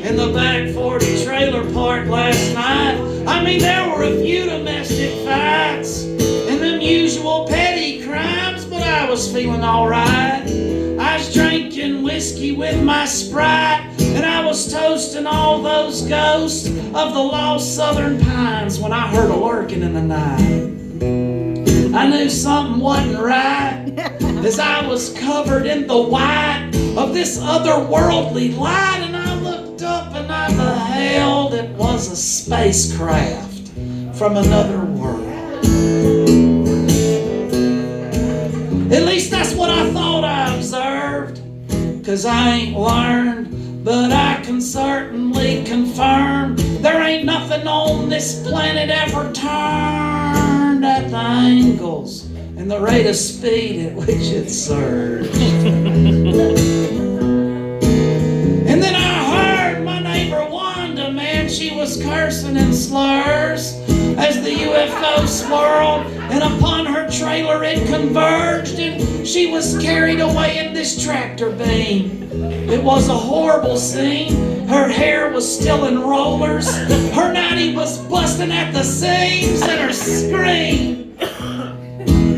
in the back 40 trailer park last night. I mean, there were a few domestic fights and them usual petty crimes, but I was feeling alright. I was drinking whiskey with my Sprite, and I was toasting all those ghosts of the lost southern pines when I heard a lurking in the night. I knew something wasn't right as I was covered in the white of this otherworldly light, and I looked up and I beheld it was a spacecraft from another world. At least that's what I thought I observed, 'cause I ain't learned, but I can certainly confirm there ain't nothing on this planet ever turned at the angles and the rate of speed at which it surged. And then I heard my neighbor Wanda, man, she was cursing in slurs as the UFO swirled, and upon her trailer it converged, and she was carried away in this tractor beam. It was a horrible scene. Her hair was still in rollers, her nightie was busting at the seams, and her scream,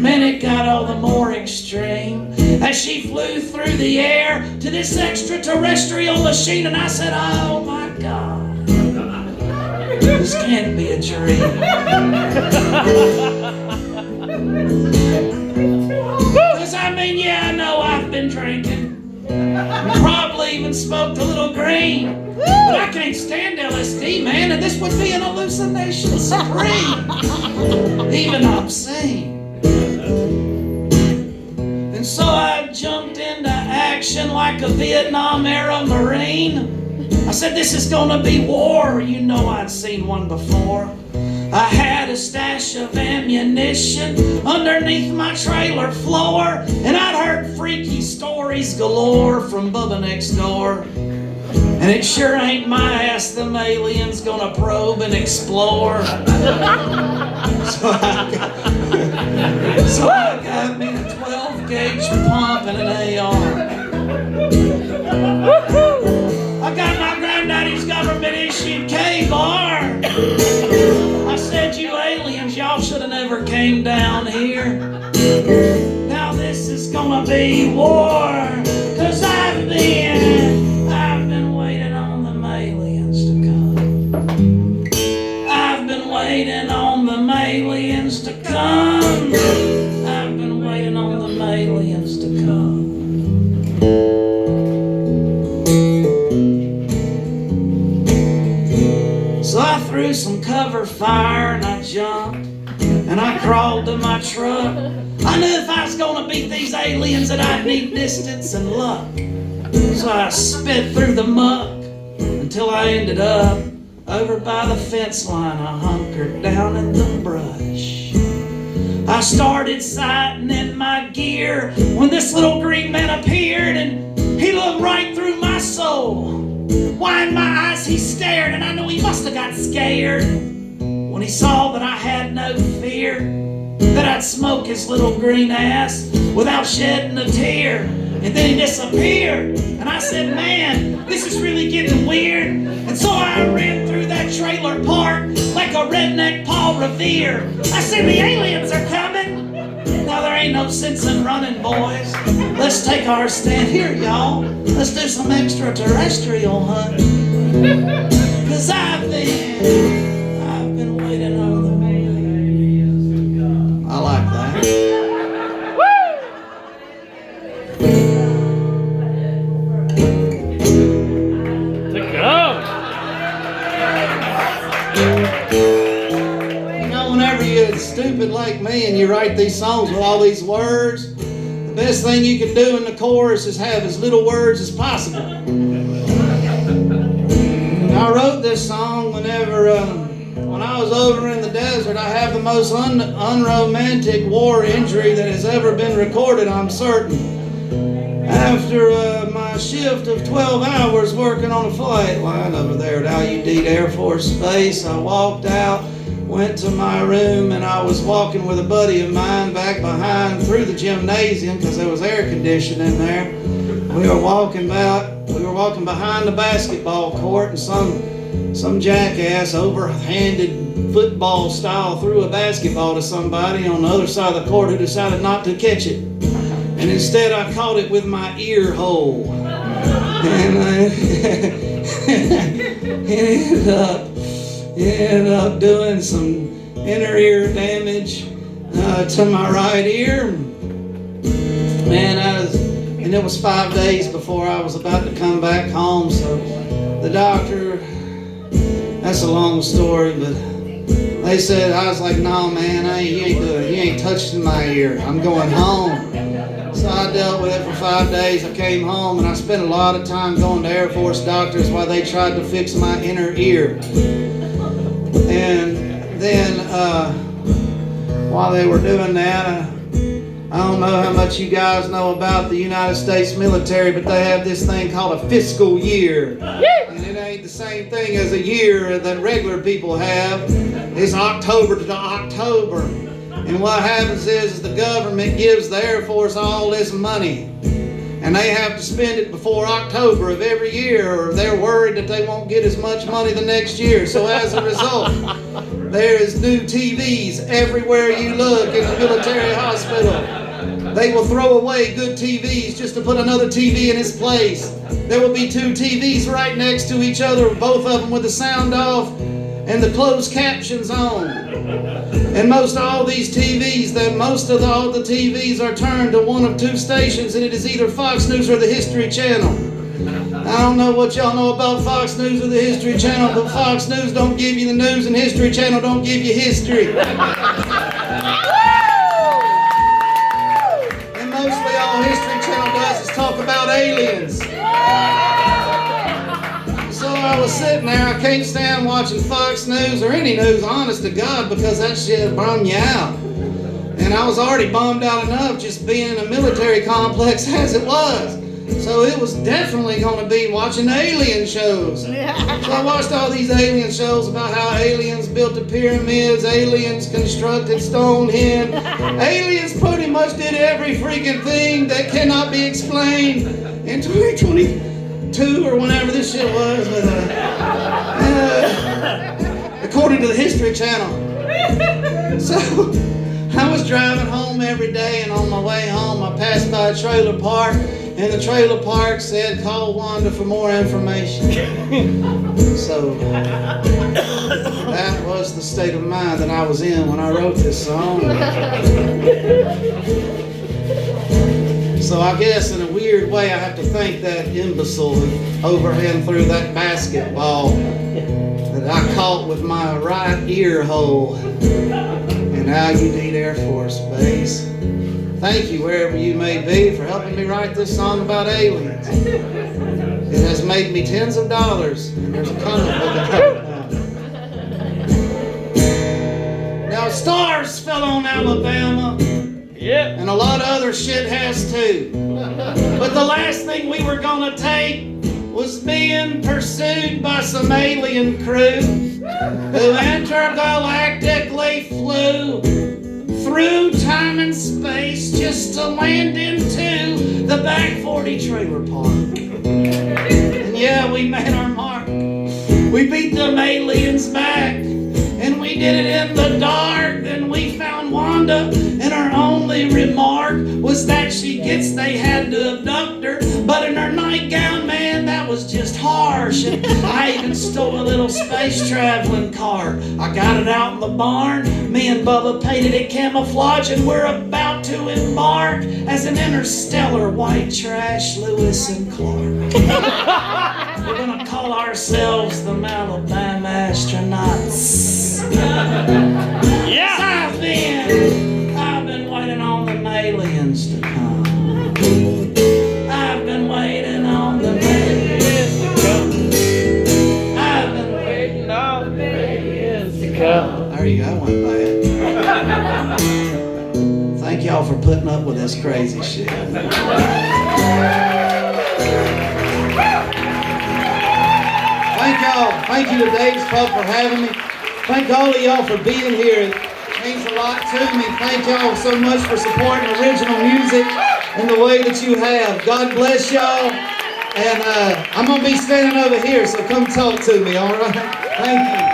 man, it got all the more extreme as she flew through the air to this extraterrestrial machine, and I said, oh my God, this can't be a dream. 'Cause I mean, yeah, I know I've been drinking, probably even smoked a little green, but I can't stand LSD, man, and this would be an hallucination supreme, even obscene. And so I jumped into action like a Vietnam-era Marine. I said, this is gonna be war. You know I'd seen one before. I had a stash of ammunition underneath my trailer floor, and I'd heard freaky stories galore from Bubba next door. And it sure ain't my ass them aliens gonna probe and explore. So I got me a 12-gauge pump and an AR. I got my granddaddy's government-issued K-bar. I said, you aliens, y'all should have never came down here. Now this is gonna be war, 'cause I've been waiting on them aliens to come. I've been waiting on them aliens to come. I've been waiting on them aliens to come. So I threw some cover fire and I jumped and I crawled to my truck. I knew if I was gonna beat these aliens that I'd need distance and luck. So I spit through the muck until I ended up over by the fence line. I hunkered down in the brush. I started sighting in my gear when this little green man appeared, and he looked right through my soul. Why, in my eyes he stared, and I knew he must have got scared when he saw that I had no fear, that I'd smoke his little green ass without shedding a tear. And then he disappeared, and I said, man, this is really getting weird. And so I ran through that trailer park like a redneck Paul Revere. I said, the aliens are coming. Now there ain't no sense in running, boys. Let's take our stand here, y'all. Let's do some extraterrestrial hunting. 'Cause I've been waiting on the moon. I like that. Whenever you're stupid like me and you write these songs with all these words, the best thing you can do in the chorus is have as little words as possible. I wrote this song whenever, when I was over in the desert. I have the most unromantic war injury that has ever been recorded, I'm certain. After my shift of 12 hours working on a flight line over there at Al-Udeid Air Force Base, I walked out, went to my room, and I was walking with a buddy of mine back behind through the gymnasium because there was air conditioning there. We were walking about We were walking behind the basketball court, and some jackass overhanded football style threw a basketball to somebody on the other side of the court who decided not to catch it. And instead I caught it with my ear hole. And it ended up doing some inner ear damage to my right ear. And it was 5 days before I was about to come back home. So the doctor, that's a long story, but they said, I was like, no man, you ain't touching my ear. I'm going home. So I dealt with it for 5 days. I came home and I spent a lot of time going to Air Force doctors while they tried to fix my inner ear. And then while they were doing that, I don't know how much you guys know about the United States military, but they have this thing called a fiscal year. And it ain't the same thing as a year that regular people have. It's October to October. And what happens is the government gives the Air Force all this money. And they have to spend it before October of every year, or they're worried that they won't get as much money the next year. So as a result, there is new TVs everywhere you look in the military hospital. They will throw away good TVs just to put another TV in its place. There will be two TVs right next to each other, both of them with the sound off and the closed captions on. And most of all the TVs are turned to one of two stations, and it is either Fox News or the History Channel. I don't know what y'all know about Fox News or the History Channel, but Fox News don't give you the news and History Channel don't give you history. And mostly all History Channel does is talk about aliens. So I was sitting there, I can't stand watching Fox News or any news, honest to God, because that shit bummed you out. And I was already bummed out enough just being in a military complex as it was. So it was definitely going to be watching alien shows. So I watched all these alien shows about how aliens built the pyramids, aliens constructed Stonehenge. Aliens pretty much did every freaking thing that cannot be explained in 2022 or whenever this shit was. According to the History Channel. So I was driving home every day, and on my way home I passed by a trailer park, and the trailer park said, call Wanda for more information. So that was the state of mind that I was in when I wrote this song. So I guess in a weird way I have to thank that imbecile who overhand threw that basketball that I caught with my right ear hole. And now you need Air Force Base. Thank you, wherever you may be, for helping me write this song about aliens. It has made me tens of dollars, and there's a comic book about it now. Now, stars fell on Alabama, and a lot of other shit has too. But the last thing we were gonna take was being pursued by some alien crew who intergalactically flew through time and space just to land into the back 40 trailer park. And yeah, we made our mark. We beat them aliens back, and we did it in the dark. Then we found Wanda, and her only remark was that they had to abduct her. But in her nightgown, man, that was just harsh. And I even stole a little space traveling car. I got it out in the barn. Me and Bubba painted it camouflage, and we're about to embark as an interstellar white trash Lewis and Clark. We're gonna call ourselves the Alabama astronauts. Yeah. I've been waiting on the aliens to come. I've been waiting on the aliens to come. I've been waiting on the aliens to come. There you go, I went bad. Thank y'all for putting up with this crazy shit. Thank y'all. Thank you to Dave's Pub for having me. Thank all of y'all for being here. It means a lot to me. Thank y'all so much for supporting original music in the way that you have. God bless y'all. And I'm going to be standing over here, so come talk to me, all right? Thank you.